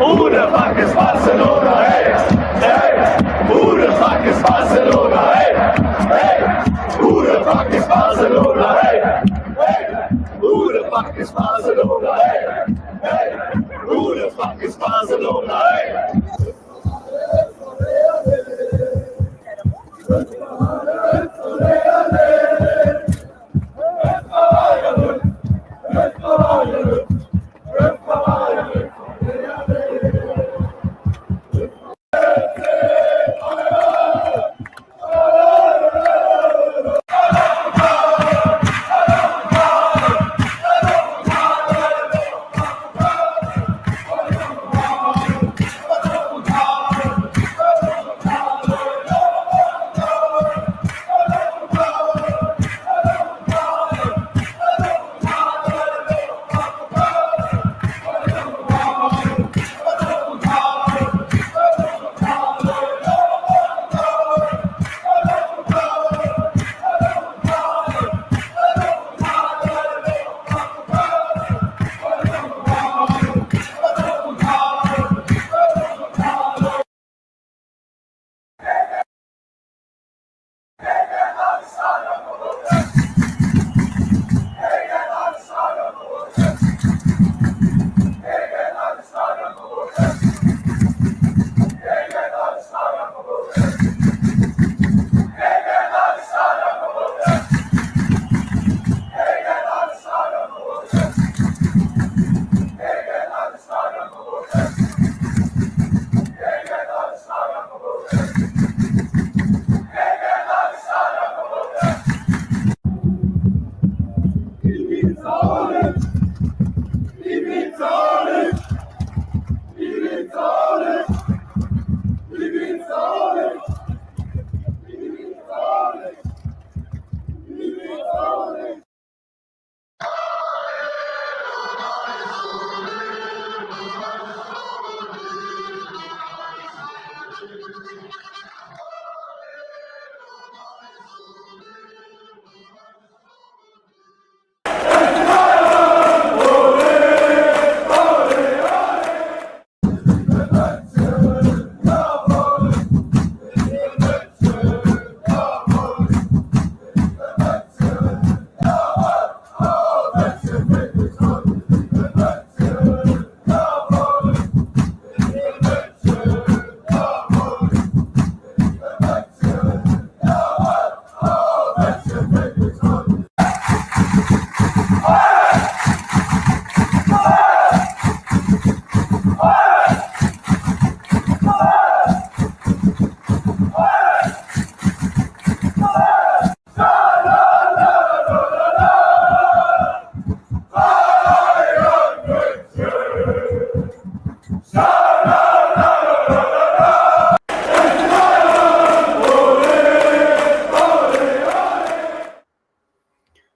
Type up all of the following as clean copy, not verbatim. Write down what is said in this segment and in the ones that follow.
Who the fuck is Barcelona? Hey, hey. Who the fuck is Barcelona? Hey, hey. Who the fuck is Barcelona? Hey, hey. Who the fuck is Barcelona? Hey, hey. Who the fuck is Barcelona? Hey.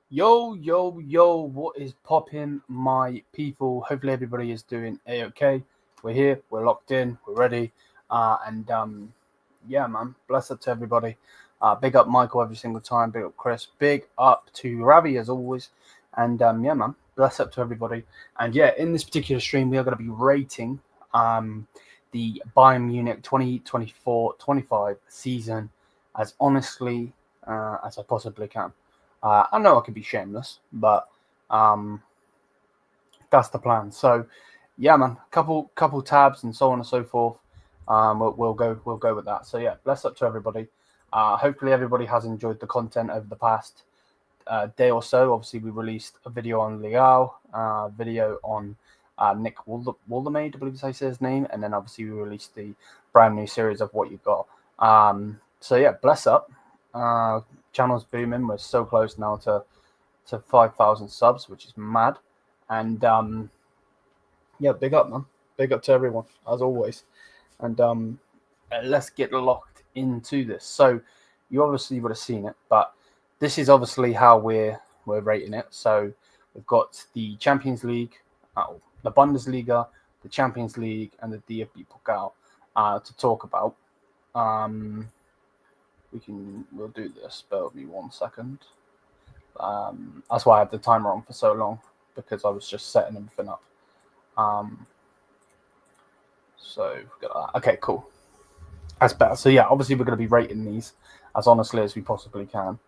Yo, what is popping, my people? Hopefully everybody is doing a-okay. We're here, we're locked in, we're ready. Yeah, man, bless up to everybody. Big up Michael every single time, big up Chris, big up to Ravi as always. And yeah, man, bless up to everybody. And yeah, in this particular stream, we are going to be rating the Bayern Munich 2024-25 season as honestly as I possibly can. I know I could be shameless, but that's the plan. So, yeah, man, couple tabs and so on and so forth. We'll go with that. So yeah, bless up to everybody. Hopefully everybody has enjoyed the content over the past day or so. Obviously, we released a video on Lyon, video on Nick Waldermaid, I believe is how you say his name, and then obviously we released the brand new series of What You Got. So yeah, bless up. Channel's booming. We're so close now to 5,000 subs, which is mad. And yeah, big up, man. Big up to everyone as always. And let's get locked into this. So you obviously would have seen it, but this is obviously how we're rating it. So we've got the Champions League, the Bundesliga, the Champions League, and the DFB Pokal to talk about. We'll do this. Bear with me 1 second. That's why I had the timer on for so long, because I was just setting everything up. So we've got that. Okay, cool. That's better. So yeah, obviously we're going to be rating these as honestly as we possibly can.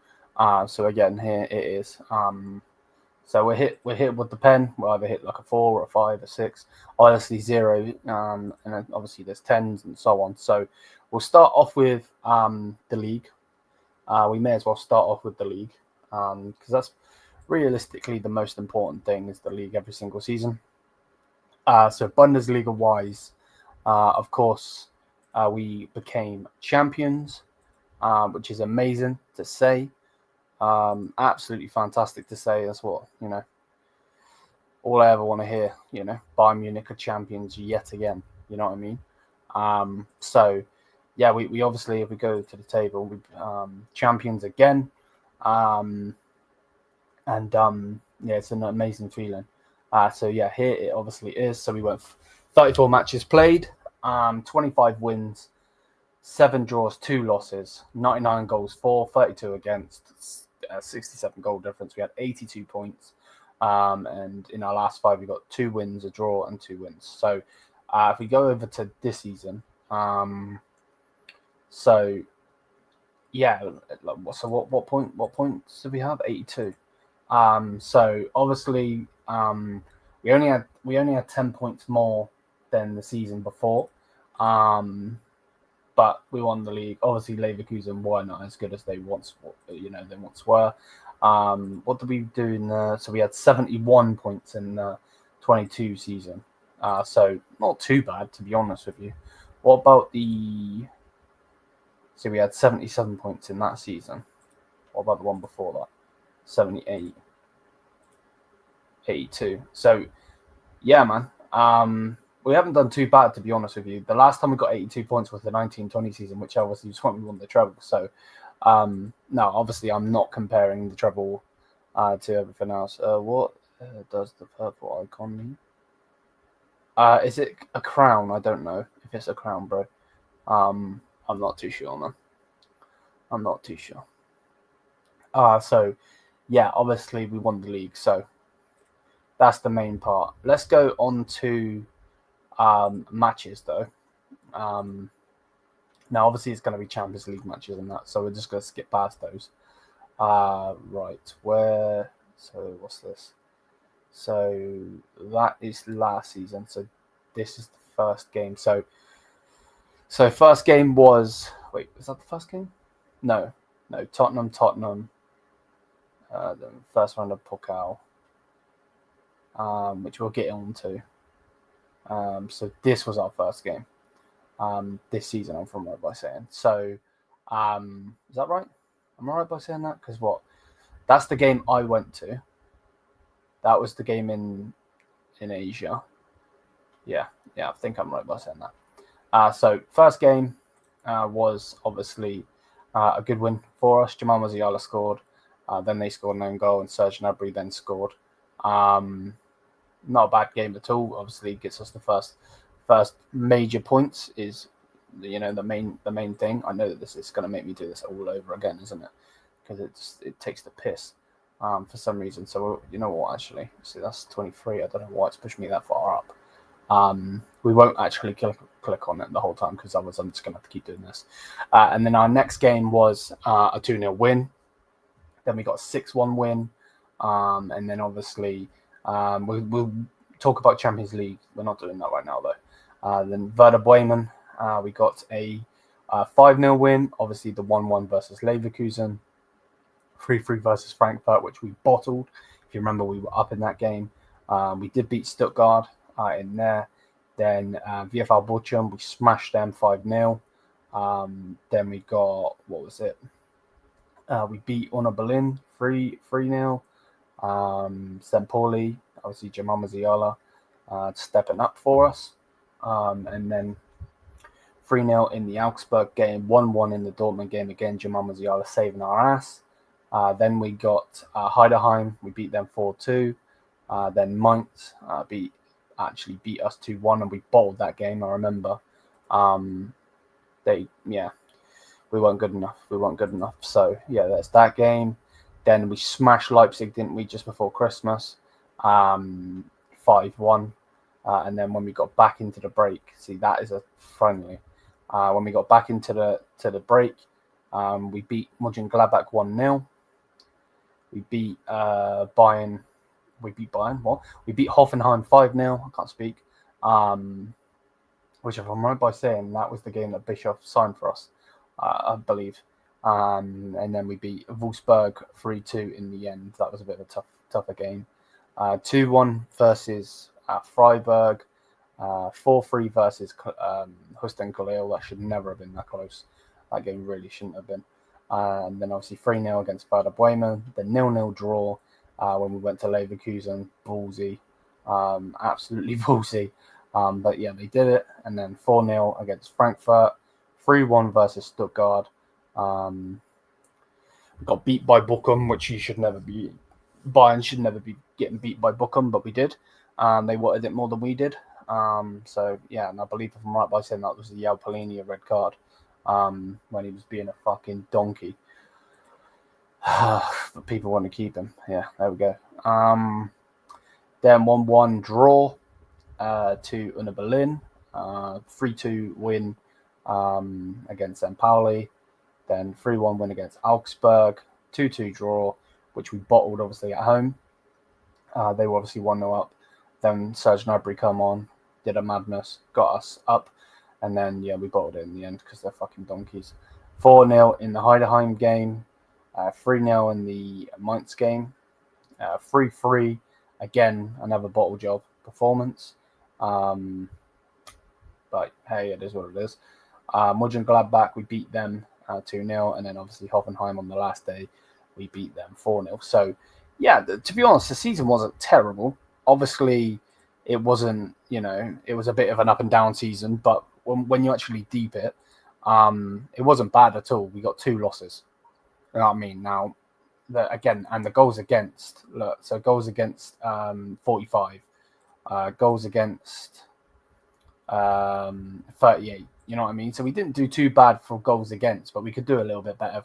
So again, here it is. So we're hit with the pen. We'll either hit like a 4 or a 5 or 6. Obviously 0, and then obviously there's 10s and so on. So we'll start off with the league. We may as well start off with the league because that's realistically the most important thing, is the league every single season. So Bundesliga wise, of course, we became champions, which is amazing to say. Absolutely fantastic to say. That's what, all I ever want to hear, Bayern Munich are champions yet again. You know what I mean? So yeah, we obviously, if we go to the table, we champions again. Yeah, it's an amazing feeling. So yeah, here it obviously is. So we went 34 matches played, 25 wins, 7 draws, 2 losses, 99 goals for, 32 against, 67 goal difference. We had 82 points. And in our last 5, we got 2 wins, a draw, and 2 wins. So if we go over to this season, so yeah, so what points did we have? 82. So obviously, we only had 10 points more than the season before. But we won the league. Obviously, Leverkusen were not as good as they once were. What did we do in the? So we had 71 points in the 22 season. So not too bad, to be honest with you. What about the? So we had 77 points in that season. What about the one before that? 78, 82. So yeah, man. We haven't done too bad, to be honest with you. The last time we got 82 points was the 1920 season, which obviously was when we won the treble. So, no, obviously I'm not comparing the treble to everything else. What does the purple icon mean? Is it a crown? I don't know if it's a crown, bro. I'm not too sure, man. I'm not too sure. So, yeah, obviously we won the league. So, that's the main part. Let's go on to matches though. Now obviously it's going to be Champions League matches and that, so we're just going to skip past those. Right, where? So what's this? So that is last season. So this is the first game. So first game was, wait, was that the first game? No, Tottenham. The first round of Pokal, which we'll get on to. So this was our first game this season, I'm from right by saying. So is that right? Am I right by saying that? Because that's the game I went to. That was the game in Asia. Yeah, I think I'm right by saying that. So first game was obviously a good win for us. Jamal Musiala scored. Then they scored an own goal, and Serge Gnabry then scored. Not a bad game at all. Obviously, gets us the first major points. Is the main thing. I know that this is going to make me do this all over again, isn't it? Because it takes the piss for some reason. So you know what? Actually, see, that's 23. I don't know why it's pushed me that far up. We won't actually click on it the whole time because otherwise I'm just going to have to keep doing this. And then our next game was a 2-0 win. Then we got a 6-1 win. And then obviously we'll talk about Champions League. We're not doing that right now though. Then Werder Bremen, we got a 5-0 win. Obviously the 1-1 versus Leverkusen. 3-3 versus Frankfurt, which we bottled. If you remember, we were up in that game. We did beat Stuttgart in there. Then VfL Wolfsburg, we smashed them 5-0. Then we got, what was it? We beat Union Berlin 3-0. St. Pauli, obviously Jamal Musiala stepping up for us. And then 3-0 in the Augsburg game, 1-1 in the Dortmund game. Again, Jamal Musiala saving our ass. Then we got Heidenheim. We beat them 4-2. Then Mainz beat us 2-1, and we bottled that game. I remember. We weren't good enough. So yeah, that's that game. Then we smashed Leipzig, didn't we, just before Christmas, 5-1. And then when we got back into the break, see, that is a friendly. When we got back into the break, we beat Mönchengladbach 1-0. We beat Bayern. We beat Bayern. What? We beat Hoffenheim 5-0. I can't speak. Which, if I'm right by saying, that was the game that Bischoff signed for us, I believe. And then we beat Wolfsburg 3-2 in the end. That was a bit of a tougher game. 2-1 versus Freiburg. 4-3 versus Huston Khalil. That should never have been that close. That game really shouldn't have been. And then obviously 3-0 against Werder Bremen. The 0-0 draw when we went to Leverkusen. Ballsy. Absolutely ballsy. But yeah, they did it. And then 4-0 against Frankfurt. 3-1 versus Stuttgart. We got beat by Bochum, which you should never be. Bayern should never be getting beat by Bochum, but we did. They wanted it more than we did. So yeah, and I believe, if I'm right by saying, that was the Yao Pelini red card when he was being a fucking donkey. But people want to keep him. Yeah, there we go. Then 1-1 draw to Union Berlin. 3-2 win against St. Pauli. Then 3-1 win against Augsburg. 2-2 draw, which we bottled obviously at home. They were obviously 1-0 up. Then Serge Gnabry come on, did a madness, got us up. And then, yeah, we bottled it in the end because they're fucking donkeys. 4-0 in the Heidenheim game. 3-0 in the Mainz game. 3-3. Again, another bottle job performance. But hey, it is what it is. Mönchengladbach, we beat them 2-0. And then obviously Hoffenheim on the last day, we beat them 4-0. So, yeah, to be honest, the season wasn't terrible. Obviously, it wasn't, it was a bit of an up and down season. But when you actually deep it, it wasn't bad at all. We got 2 losses. You know what I mean? Now, and the goals against, look, so goals against 45, goals against 38. You know what I mean? So we didn't do too bad for goals against, but we could do a little bit better.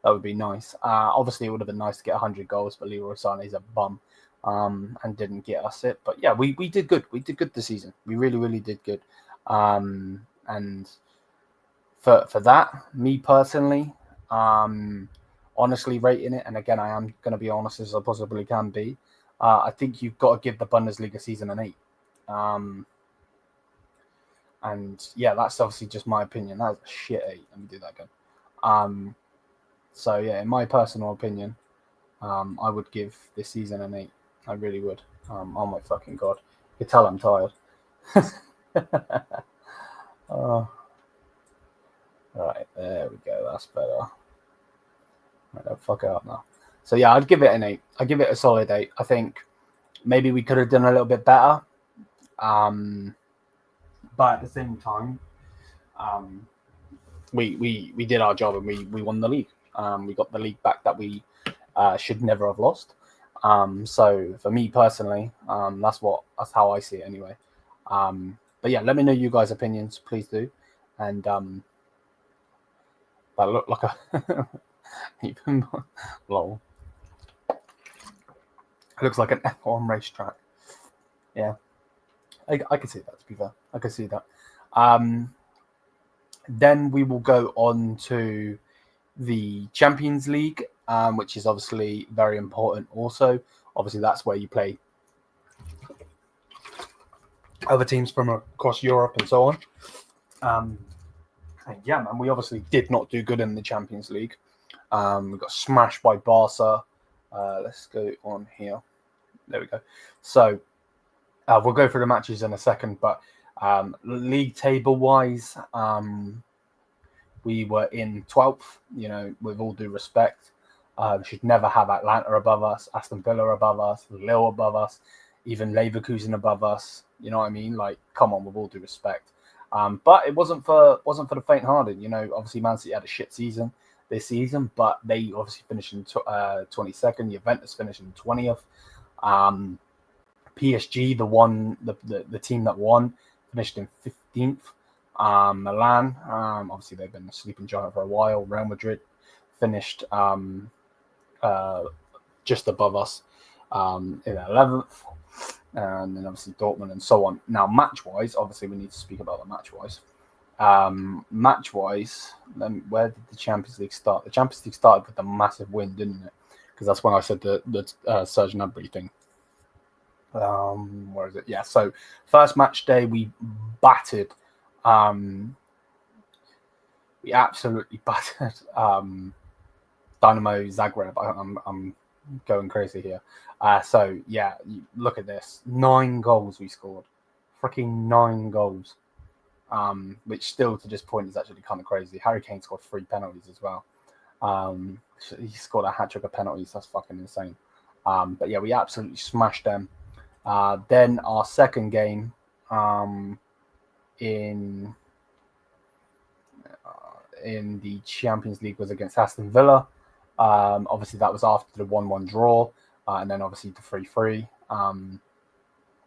That would be nice. Obviously, it would have been nice to get 100 goals, but Leroy Sané's a bum and didn't get us it. But yeah, we did good. We did good this season. We really, really did good. And for that, me personally, honestly rating it, and again, I am going to be honest as I possibly can be, I think you've got to give the Bundesliga season an 8. And yeah, that's obviously just my opinion. That's a shit 8. Let me do that again. So yeah, in my personal opinion, I would give this season an 8. I really would. Oh my fucking god. You can tell I'm tired. Right, there we go. That's better. Right, fuck it up now. So yeah, I'd give it an 8. I'd give it a solid 8. I think maybe we could have done a little bit better. But at the same time, we did our job and we won the league. We got the league back that we should never have lost. So for me personally, that's how I see it anyway. But yeah, let me know you guys' opinions, please do. And that looked like a even lol. It looks like an F1 racetrack. Yeah, I can see that. To be fair, I can see that. Then we will go on to the Champions League, which is obviously very important. Also, obviously that's where you play other teams from across Europe and so on. And yeah, man, we obviously did not do good in the Champions League. We got smashed by Barca. Let's go on here. There we go. So we'll go through the matches in a second, but league table wise, we were in 12th. You know, with all due respect, we should never have Atlanta above us, Aston Villa above us, Lille above us, even Leverkusen above us. You know what I mean? Like, come on, with all due respect. But it wasn't for the faint-hearted. You know, obviously Man City had a shit season this season, but they obviously finished in 22nd. Juventus finished in 20th. PSG, the team that won, finished in 15th. Milan, obviously they've been a sleeping giant for a while. Real Madrid finished just above us in 11th. And then obviously Dortmund and so on. Now, match-wise, obviously we need to speak about the match-wise. Match-wise, then where did the Champions League start? The Champions League started with a massive win, didn't it? Because that's when I said the Serge Gnabry thing. Where is it? Yeah, so first match day, we battered. We absolutely battered Dynamo Zagreb. I'm going crazy here. So yeah, look at this. 9 goals we scored. Freaking 9 goals. Which still to this point is actually kind of crazy. Harry Kane scored 3 penalties as well. He scored a hat-trick of penalties. That's fucking insane. But yeah, we absolutely smashed them. Then our second game in the Champions League was against Aston Villa. Obviously, that was after the 1-1 draw, and then obviously the 3-3,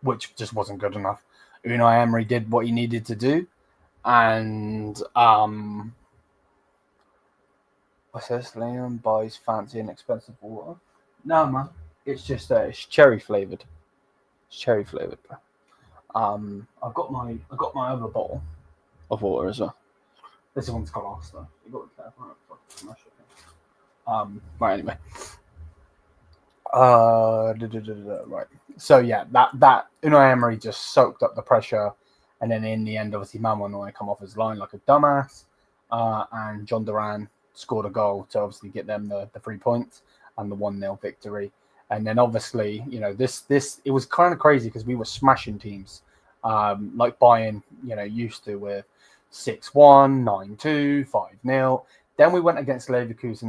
which just wasn't good enough. Unai Emery did what he needed to do, and what's this? Lyon buys fancy and expensive water. No, man, it's just it's cherry flavored. It's cherry flavored. I've got my other bottle of water as well. This one's glass though. You got to be careful. Right, anyway. Right. So yeah, that Unai Emery just soaked up the pressure, and then in the end, obviously Manuel Neuer come off his line like a dumbass, and John Duran scored a goal to obviously get them the 3 points and the 1-0 victory. And then obviously, you know, this it was kind of crazy because we were smashing teams, like Bayern, you know, used to with 6-1, 9-2, 5-0. Then we went against Leverkusen,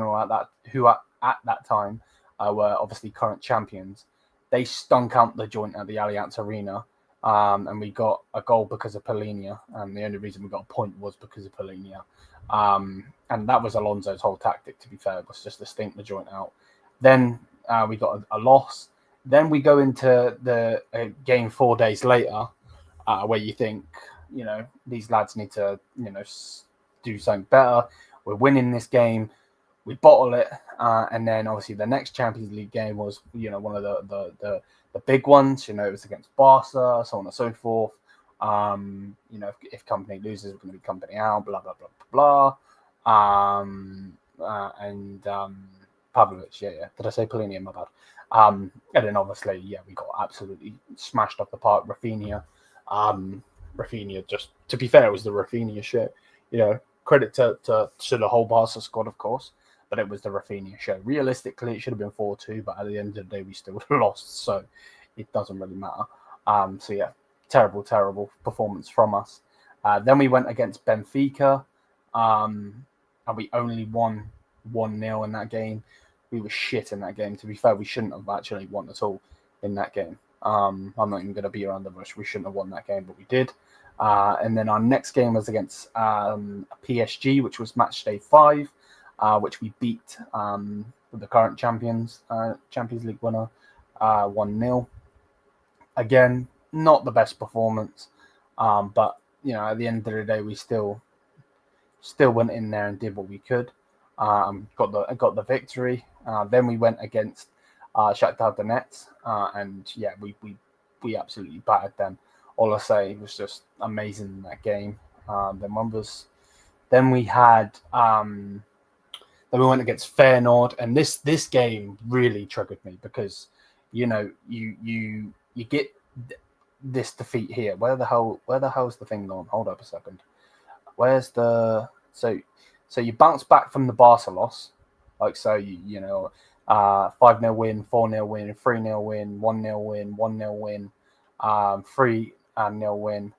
who at that time were obviously current champions. They stunk out the joint at the Allianz Arena, and we got a goal because of Polinia. And the only reason we got a point was because of Polinia. And that was Alonso's whole tactic, to be fair, was just to stink the joint out. Then we got a loss. Then we go into the game 4 days later, where you think, you know, these lads need to, you know, do something better. We're winning this game. We bottle it. And then obviously the next Champions League game was, you know, one of the big ones. You know, it was against Barca, so on and so forth. You know, if company loses, we're going to be company out, blah, blah, blah, blah, blah. And Pavlovic, yeah. Did I say Polinium? My bad. And then obviously, yeah, we got absolutely smashed off the park. Rafinha, just, to be fair, it was the Rafinha show. You know, credit to the whole Barca squad, of course, but it was the Rafinha show. Realistically, it should have been 4-2, but at the end of the day, we still lost, so it doesn't really matter. So yeah, terrible performance from us. Then we went against Benfica, and we only won 1-0 in that game. We were shit in that game. To be fair, we shouldn't have actually won at all in that game. I'm not even going to be around the bush. We shouldn't have won that game, but we did. And then our next game was against PSG, which was match day 5, which we beat with the current Champions League winner, 1-0. Again, not the best performance, but at the end of the day, we still went in there and did what we could. Got the victory. Then we went against Shakhtar Donetsk, and yeah, we absolutely battered them. All I say was just amazing in that game. Then we had then we went against Feyenoord, and this game really triggered me because you get this defeat here. Where the hell's the thing gone? Hold up a second. Where's the so you bounce back from the Barca loss, like so you know 5-0 win, 4-0 win, 3-0 win, 1-0 win, 1-0 win, 3-0 win,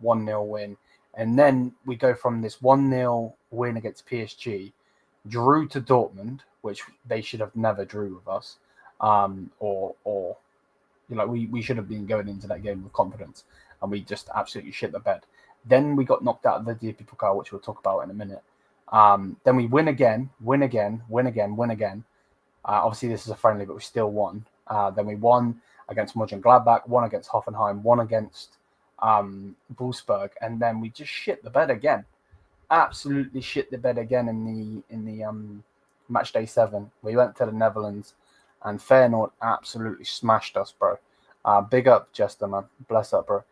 1-0 win, and then we go from this 1-0 win against PSG, drew to Dortmund, which they should have never drew with us, or we should have been going into that game with confidence, and we just absolutely shit the bed. Then we got knocked out of the DFB Pokal, which we'll talk about in a minute. Then we win again. Obviously, this is a friendly, but we still won. Then we won against Mönchengladbach, won against Hoffenheim, won against Wolfsburg, and then we just shit the bed again. Absolutely shit the bed again in the match day 7. We went to the Netherlands, and Feyenoord absolutely smashed us, bro. Big up, Jester, man. Bless up, bro.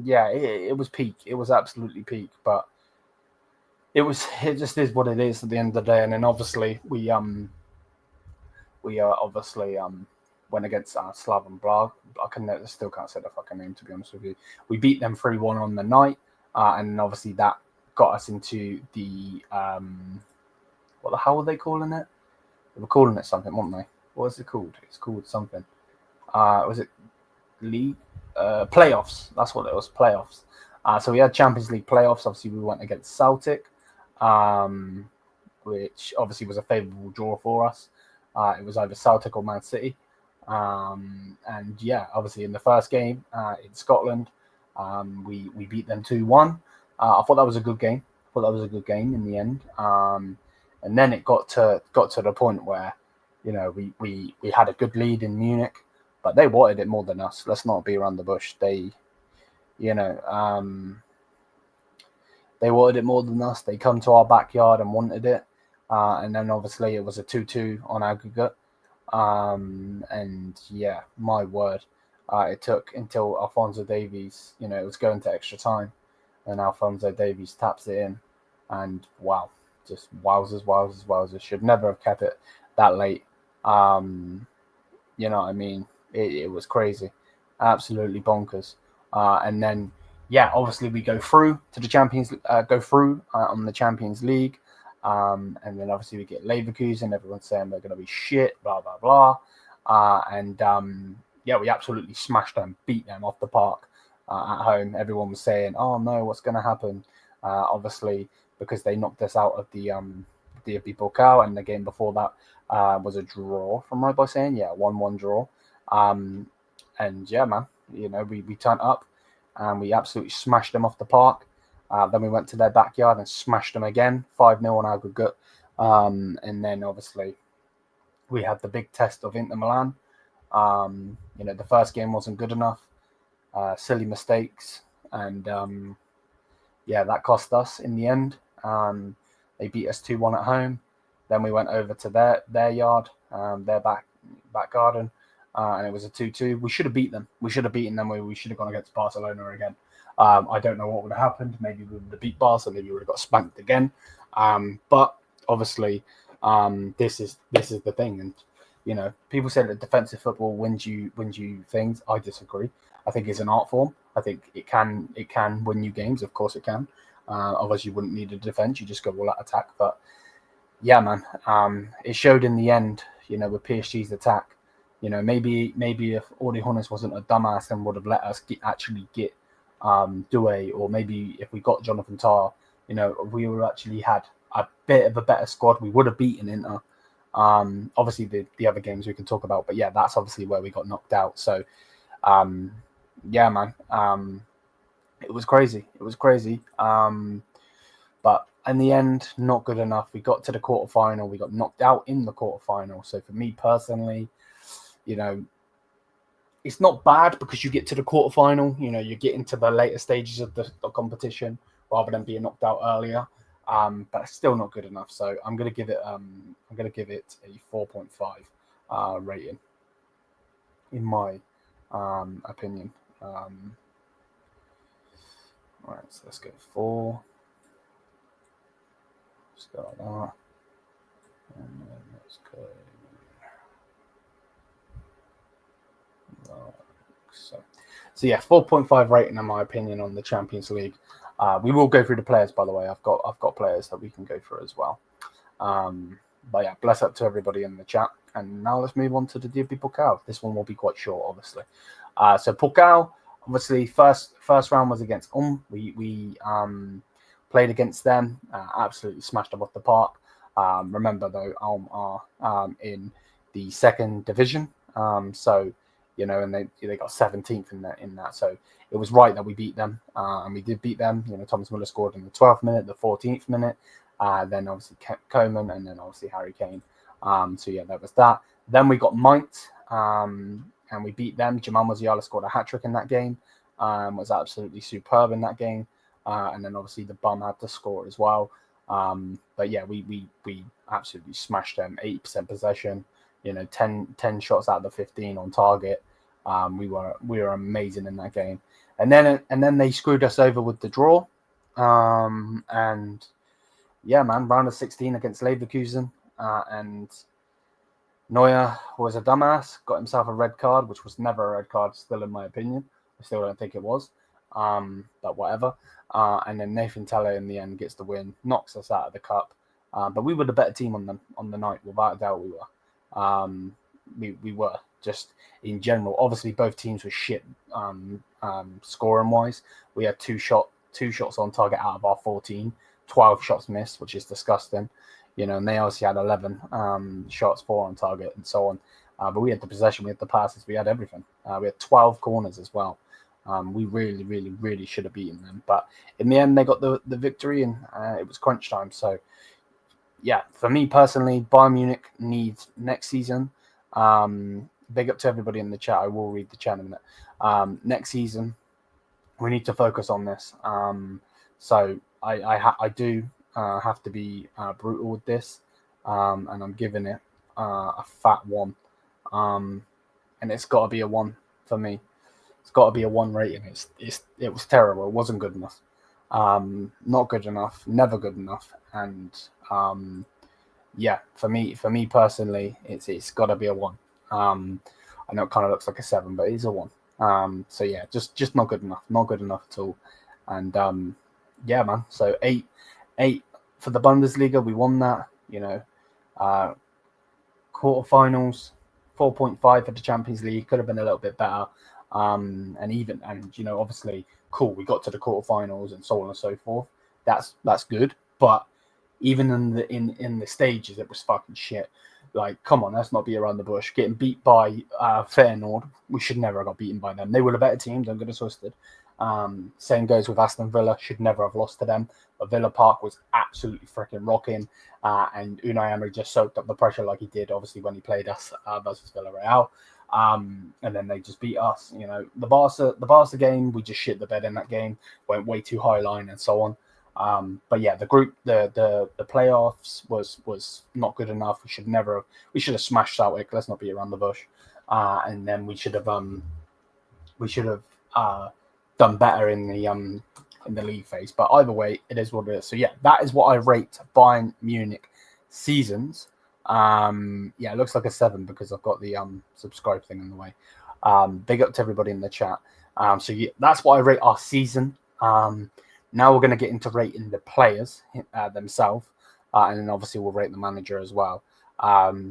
Yeah, it was peak. It was absolutely peak, but it just is what it is at the end of the day. And then obviously we went against Slaven Blag. I still can't say the fucking name, to be honest with you. We beat them 3-1 on the night, and then obviously that got us into the what the hell were they calling it? They were calling it something, weren't they? What was it called? It's called something. Was it league? Playoffs. That's what it was. Playoffs. So we had Champions League playoffs. Obviously, we went against Celtic, which obviously was a favourable draw for us. It was either Celtic or Man City. And yeah, obviously in the first game in Scotland, we beat them 2-1. I thought that was a good game. In the end. And then it got to the point where we had a good lead in Munich. But they wanted it more than us. Let's not be around the bush. They wanted it more than us. They come to our backyard and wanted it. And then obviously it was a 2-2 on aggregate. And yeah, my word. It took until Alphonso Davies, it was going to extra time. And Alphonso Davies taps it in. And wow, just wowzers. Should never have kept it that late. You know what I mean? It was crazy, absolutely bonkers. And then, yeah, obviously we go through to the Champions, on the Champions League, and then obviously we get Leverkusen. Everyone's saying they're going to be shit, blah blah blah, and yeah, we absolutely smashed them, beat them off the park at home. Everyone was saying, "Oh no, what's going to happen?" Obviously, because they knocked us out of the DFB Pokal, and the game before that was a draw. From right by saying, yeah, 1-1 draw. And yeah, man, we turned up and we absolutely smashed them off the park. Then we went to their backyard and smashed them again, 5-0 on aggregate. And then obviously we had the big test of Inter Milan. The first game wasn't good enough, silly mistakes, and yeah, that cost us in the end. They beat us 2-1 at home. Then we went over to their yard, their back garden. And it was a 2-2. We should have beat them. We should have beaten them. We should have gone against Barcelona again. I don't know what would have happened. Maybe we would have beat Barca. Maybe we would have got spanked again. But obviously, this is the thing. And people say that defensive football wins you things. I disagree. I think it's an art form. I think it can win you games. Of course, it can. Otherwise, you wouldn't need a defense. You just go all out attack. But yeah, man, it showed in the end. With PSG's attack. Maybe if Udi Hoeneß wasn't a dumbass and would have let us actually get Doué, or maybe if we got Jonathan Tah, we would have actually had a bit of a better squad. We would have beaten Inter. Obviously, the other games we can talk about, but yeah, that's obviously where we got knocked out. So, yeah, man, it was crazy. But in the end, not good enough. We got to the quarterfinal. We got knocked out in the quarterfinal. So for me personally, it's not bad because you get to the quarterfinal. You get into the later stages of the competition rather than being knocked out earlier. But it's still not good enough. So I'm gonna give it a 4.5 rating, in my opinion. Right, so let's go 4. Let's go like that. And then let's go like so yeah, 4.5 rating in my opinion on the Champions League. We will go through the players, by the way. I've got players that we can go through as well. But yeah, bless up to everybody in the chat. And now let's move on to the DFB Pokal. This one will be quite short, obviously. So Pokal, obviously, first round was against We played against them, absolutely smashed them off the park. Remember though, are in the second division. So and they got 17th in that. So it was right that we beat them, and we did beat them. Thomas Muller scored in the 12th minute, the 14th minute. Then obviously Coman, and then obviously Harry Kane. So yeah, that was that. Then we got Mainz, and we beat them. Jamal Musiala scored a hat-trick in that game. Was absolutely superb in that game. And then obviously the bum had to score as well. But yeah, we absolutely smashed them. 80% possession. 10 shots out of the 15 on target. We were amazing in that game. And then they screwed us over with the draw. And yeah, man, round of 16 against Leverkusen. And Neuer was a dumbass, got himself a red card, which was never a red card, still in my opinion. I still don't think it was. But whatever. And then Nathan Teller in the end gets the win, knocks us out of the cup. But we were the better team on the night, without a doubt we were. We were, just in general. Obviously, both teams were shit scoring wise. We had two shots on target out of our 14, 12 shots missed, which is disgusting. And they obviously had 11 shots, 4 on target, and so on. But we had the possession, we had the passes, we had everything. We had 12 corners as well. We really, really, really should have beaten them. But in the end, they got the victory, and it was crunch time. So, yeah, for me personally, Bayern Munich needs next season. Big up to everybody in the chat. I will read the chat in a minute. Next season, we need to focus on this. So I do have to be brutal with this, and I'm giving it a fat 1. And it's got to be a 1 for me. It's got to be a 1 rating. It was terrible. It wasn't good enough. Not good enough. Never good enough. And yeah, for me personally, it's got to be a 1. I know it kind of looks like a 7, but it's a 1. So yeah, just not good enough. Not good enough at all. And yeah, man. So 8 for the Bundesliga. We won that. Quarterfinals, 4.5 for the Champions League. Could have been a little bit better. And obviously, cool. We got to the quarterfinals and so on and so forth. That's good. But even in the stages, it was fucking shit. Like, come on, let's not be around the bush. Getting beat by Feyenoord, we should never have got beaten by them. They were a better team. Don't get us twisted. Same goes with Aston Villa. Should never have lost to them. But Villa Park was absolutely freaking rocking. And Unai Emery just soaked up the pressure like he did, obviously, when he played us versus Villarreal. And then they just beat us. The Barca game, we just shit the bed in that game. Went way too high line and so on. But yeah, the group, the playoffs was not good enough. We should have smashed Southwick. Let's not be around the bush. And then we should have done better in the league phase. But either way, it is what it is. So yeah, that is what I rate Bayern Munich seasons. Yeah, it looks like a 7 because I've got the subscribe thing in the way. Big up to everybody in the chat. So yeah, that's what I rate our season. Now we're going to get into rating the players themselves, and then obviously we'll rate the manager as well.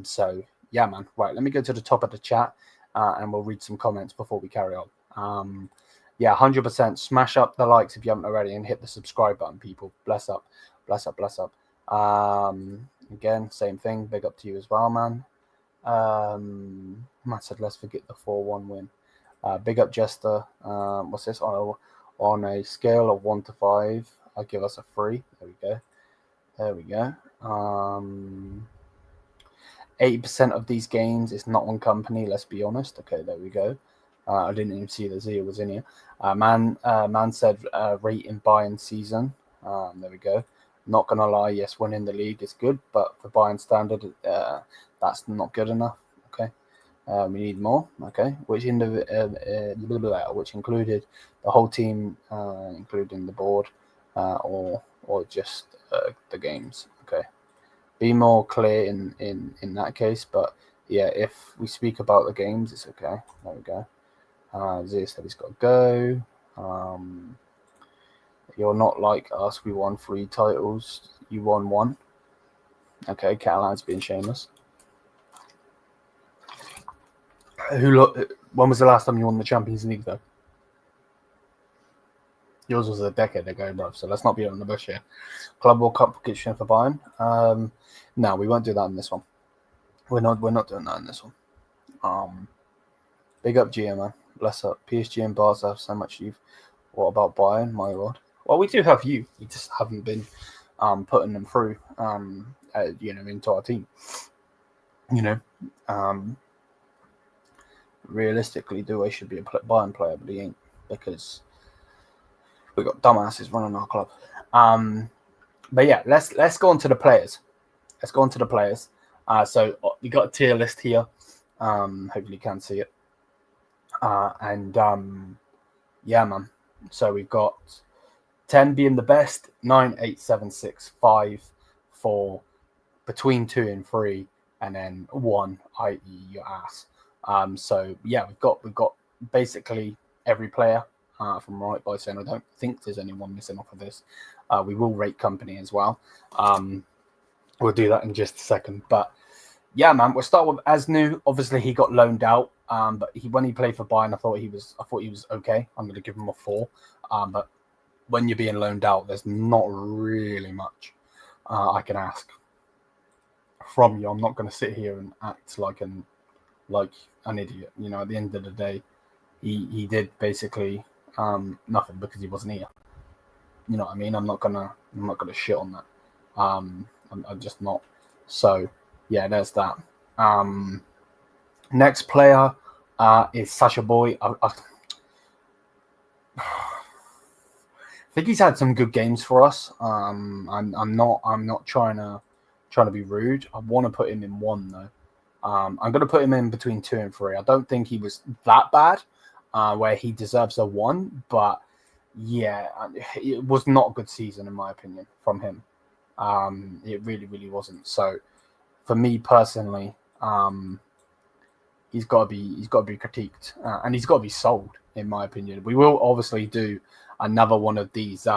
So yeah, man. Right, let me go to the top of the chat, and we'll read some comments before we carry on. Yeah, 100%. Smash up the likes if you haven't already, and hit the subscribe button, people. Bless up, bless up, bless up. Again, same thing. Big up to you as well, man. Matt said, let's forget the 4-1 win. Big up, Jester. What's this? On a scale of 1 to 5, I'll give us a 3. There we go. There we go. 80% of these games is not on company, let's be honest. Okay, there we go. I didn't even see that Zia was in here. Man said rating Bayern season. There we go. Not going to lie, yes, winning the league is good, but for Bayern standard, that's not good enough. Okay. We need more. Okay. Which included the whole team, including the board, or just the games. Okay. Be more clear in that case, but yeah, if we speak about the games, it's okay. There we go. Zia said he's got to go. You're not like us. We won 3 titles. You won 1. Okay, Catalan's being shameless. When was the last time you won the Champions League, though? Yours was a decade ago, bro. So let's not be on the bush here. Club World Cup prediction for Bayern. No, we won't do that in this one. We're not doing that in this one. Big up GM, man. Bless up. PSG and Barca have so much youth. What about Bayern? My lord. Well, we do have you. We just haven't been putting them through, into our team. Realistically, Doué should be a Bayern player, but he ain't, because we've got dumbasses running our club. But yeah, let's go on to the players. So we got a tier list here. Hopefully you can see it. Yeah, man. So we've got 10 being the best, 9, 8, 7, 6, 5, 4, between 2 and 3, and then 1, i.e. your ass. So yeah, we've got basically every player from right by saying I don't think there's anyone missing off of this. We will rate company as well. We'll do that in just a second. But yeah, man, we'll start with Asnu. Obviously, he got loaned out, but when he played for Bayern, I thought he was okay. I'm going to give him a 4. But when you're being loaned out, there's not really much I can ask from you. I'm not going to sit here and act like an idiot. At the end of the day, he did basically nothing because he wasn't here. You know what I mean? I'm not gonna shit on that. I'm just not. So yeah, there's that. Next player is Sacha Boy. I think he's had some good games for us. I'm not trying to be rude. I want to put him in 1 though. I'm going to put him in between 2 and 3. I don't think he was that bad, where he deserves a 1. But yeah, it was not a good season in my opinion from him. It really, really wasn't. So for me personally, he's got to be critiqued, and he's got to be sold in my opinion. We will obviously do another one of these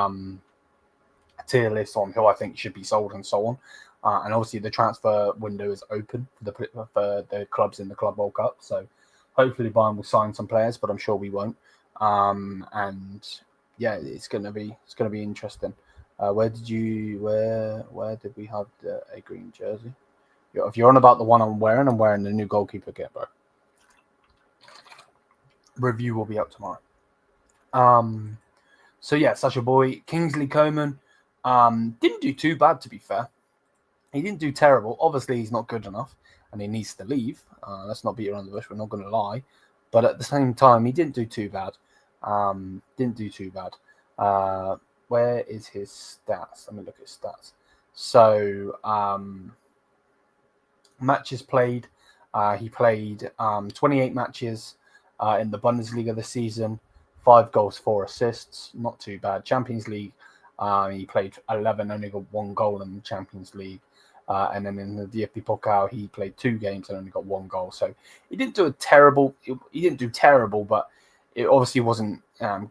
tier lists on who I think should be sold and so on. And obviously the transfer window is open for the clubs in the Club World Cup. So hopefully Bayern will sign some players, but I'm sure we won't. And yeah, it's gonna be interesting. Where did we have a green jersey? If you're on about the one I'm wearing the new goalkeeper kit, bro. Review will be up tomorrow. So yeah, Sacha Boy, Kingsley Coman, didn't do too bad, to be fair. He didn't do terrible. Obviously, he's not good enough, and he needs to leave. Let's not beat around the bush. We're not going to lie. But at the same time, he didn't do too bad. Where is his stats? Let me look at his stats. So, matches played. He played 28 matches in the Bundesliga this season. 5 goals, 4 assists. Not too bad. Champions League, he played 11, only got 1 goal in the Champions League. And then in the DFB Pokal, he played 2 games and only got 1 goal. So he didn't do terrible, but it obviously wasn't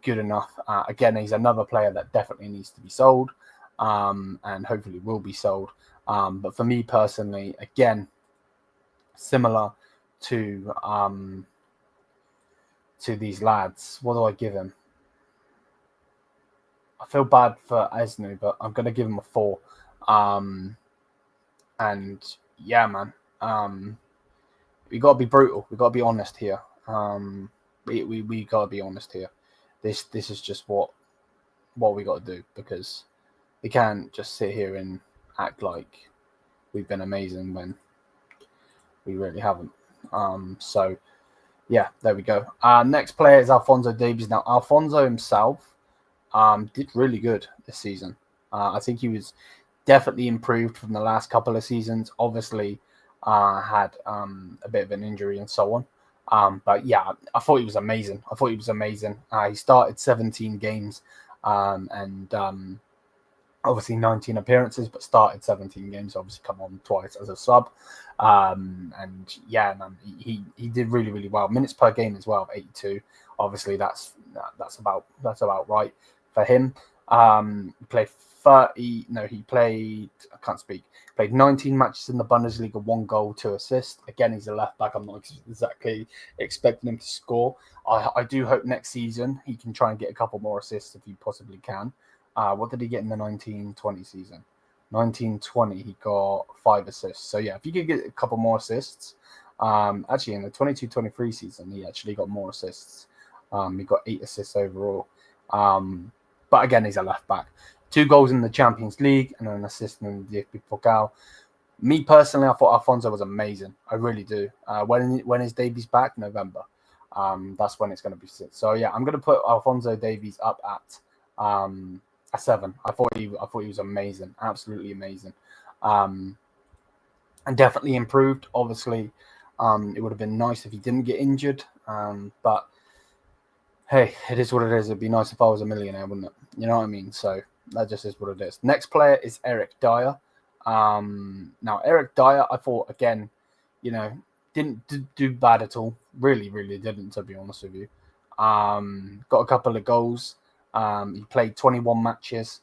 good enough. Again, he's another player that definitely needs to be sold, and hopefully will be sold. But for me personally, again, similar to these lads, what do I give him? I feel bad for Asnu, but I'm going to give him a 4. And yeah, man, we got to be brutal. We got to be honest here. We got to be honest here. This is just what we got to do, because we can't just sit here and act like we've been amazing when we really haven't. So yeah, there we go. Next player is Alphonso Davies. Now, Alphonso himself did really good this season. I think he was definitely improved from the last couple of seasons. Obviously, had a bit of an injury and so on. But yeah, I thought he was amazing. He started 17 games and obviously 19 appearances, but started 17 games. Obviously, come on twice as a sub. And yeah, man, he did really, really well. Minutes per game as well, 82. Obviously, that's about right for him. He played 30. No, he played. I can't speak. Played 19 matches in the Bundesliga, 1 goal, 2 assists. Again, he's a left back. I'm not exactly expecting him to score. I do hope next season he can try and get a couple more assists if he possibly can. What did he get in the 1920 season? 1920, he got 5 assists. So yeah, if you could get a couple more assists, actually in the 22-23 season, he actually got more assists. He got 8 assists overall. But again, he's a left back. 2 goals in the Champions League and an assist in the DFB Pokal. Me personally, I thought Alphonso was amazing. I really do. When his debut's back, November, that's when it's going to be sit. So yeah, I'm going to put Alphonso Davies up at a 7. I thought he was amazing, absolutely amazing, and definitely improved. Obviously, it would have been nice if he didn't get injured, but hey, it is what it is. It'd be nice if I was a millionaire, wouldn't it? You know what I mean? So that just is what it is. Next player is Eric Dyer. Now Eric Dyer, I thought again, didn't do bad at all. Really, really didn't, to be honest with you. Got a couple of goals. He played 21 matches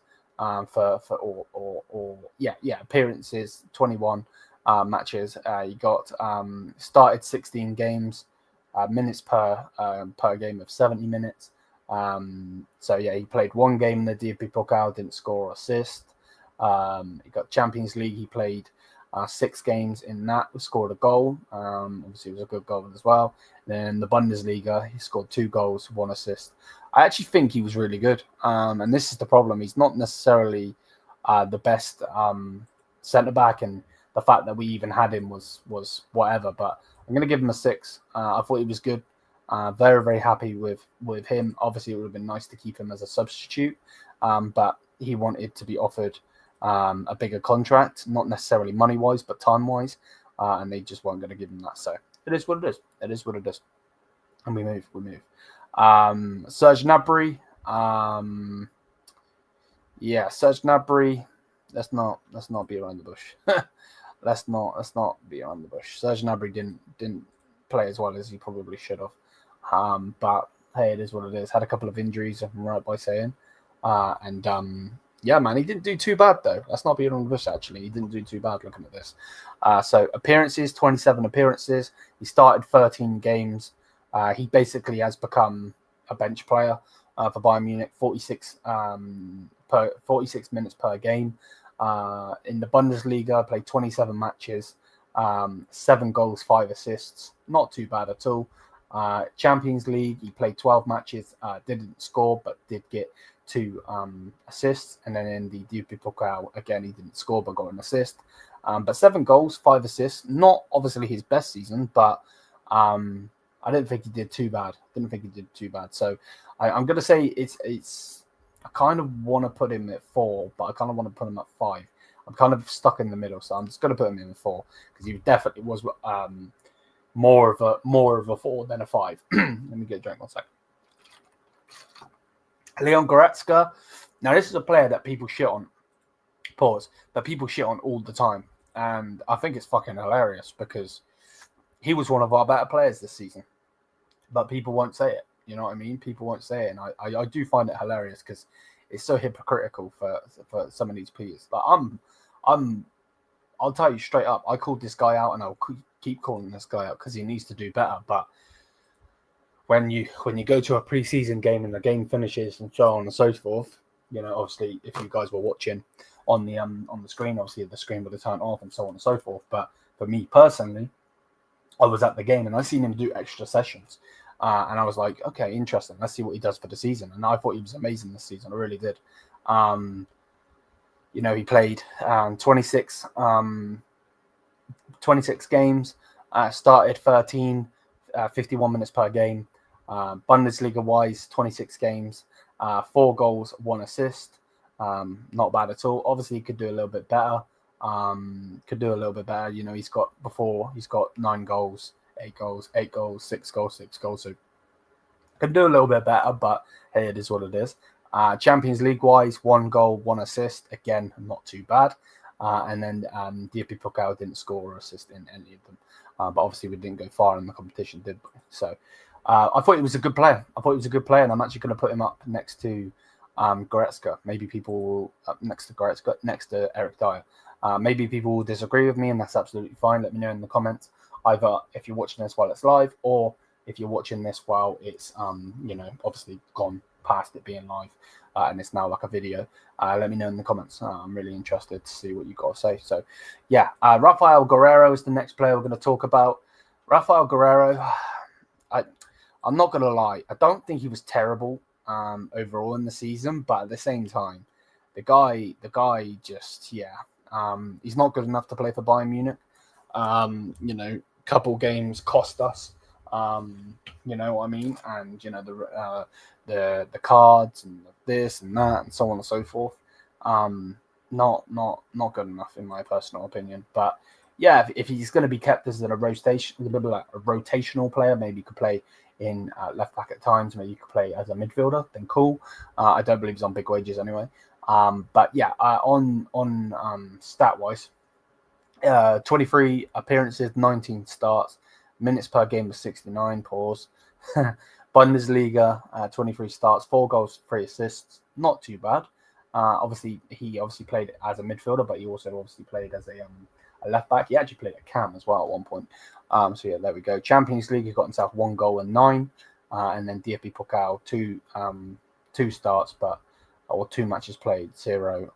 appearances, 21 matches. He got started 16 games, minutes per game of 70 minutes. So yeah, he played 1 game in the DFB Pokal, didn't score or assist. He got Champions League. He played 6 games in that, scored a goal. Obviously, it was a good goal as well. Then the Bundesliga, he scored 2 goals, 1 assist. I actually think he was really good. And this is the problem. He's not necessarily the best centre-back, and the fact that we even had him was whatever. But I'm going to give him a 6. I thought he was good. Very, very happy with him. Obviously, it would have been nice to keep him as a substitute. But he wanted to be offered a bigger contract, not necessarily money-wise, but time-wise. And they just weren't going to give him that. So it is what it is. It is what it is. And we move. Serge Gnabry. Serge Gnabry. Let's not be around the bush. let's not be around the bush. Serge Gnabry didn't play as well as he probably should have. But hey, it is what it is. Had a couple of injuries, if I'm right by saying. Yeah, man, he didn't do too bad though. Let's not be around the bush. Actually, he didn't do too bad looking at this. So appearances, 27 appearances. He started 13 games. He basically has become a bench player for Bayern Munich. 46 minutes per game. In the Bundesliga, played 27 matches, 7 goals, 5 assists. Not too bad at all. Champions League, he played 12 matches, didn't score, but did get 2 assists. And then in the DFB Pokal, again, he didn't score, but got an assist. But 7 goals, 5 assists. Not obviously his best season, but I didn't think he did too bad. So I'm going to say it's. I kind of want to put him at 4, but I kind of want to put him at 5. I'm kind of stuck in the middle, so I'm just going to put him in 4 because he definitely was more of a 4 than a 5. Let me get a drink 1 second. Leon Goretzka. Now this is a player that people shit on. Pause. That people shit on all the time, and I think it's fucking hilarious because he was one of our better players this season, but people won't say it. You know what I mean? People won't say it, and I do find it hilarious because it's so hypocritical for some of these players. Like I'll tell you straight up, I called this guy out, and I'll keep calling this guy out because he needs to do better. But when you go to a preseason game and the game finishes and so on and so forth, obviously if you guys were watching on the screen, obviously the screen would have turned off and so on and so forth. But for me personally, I was at the game and I seen him do extra sessions. And I was like, okay, interesting. Let's see what he does for the season. And I thought he was amazing this season. I really did. he played 26 games, started 13, 51 minutes per game. Bundesliga wise, 26 games, 4 goals, 1 assist. Not bad at all. Obviously, he could do a little bit better. He's got 9 goals, 8 goals, 8 goals, 6 goals, 6 goals. So could do a little bit better, but hey, it is what it is. Champions League wise, 1 goal, 1 assist. Again, not too bad. And then DFB Pokal didn't score or assist in any of them. But obviously, we didn't go far in the competition, did we? So I thought he was a good player. And I'm actually going to put him up next to Goretzka. Maybe people will next to Goretzka, next to Eric Dyer. Maybe people will disagree with me, and that's absolutely fine. Let me know in the comments, either if you're watching this while it's live, or if you're watching this while it's obviously gone past it being live, and it's now like a video. Let me know in the comments. I'm really interested to see what you got to say. So yeah, Rafael Guerreiro is the next player we're going to talk about. Rafael Guerreiro, I'm not going to lie, I don't think he was terrible overall in the season, but at the same time, the guy just, he's not good enough to play for Bayern Munich. Couple games cost us, you know what I mean, and the cards and this and that and so on and so forth. Not good enough in my personal opinion. But yeah, if he's going to be kept as a rotational player, maybe he could play in left back at times, maybe he could play as a midfielder, then cool. I don't believe he's on big wages anyway. But yeah, on stat wise, 23 appearances, 19 starts, minutes per game was 69. Pause. Bundesliga, 23 starts, 4 goals, 3 assists. Not too bad. He played as a midfielder, but he also obviously played as a left back. He actually played at cam as well at one point. So yeah, there we go. Champions League, he got himself 1 goal and 9, and then DFB Pokal 2 starts, or 2 matches played, 0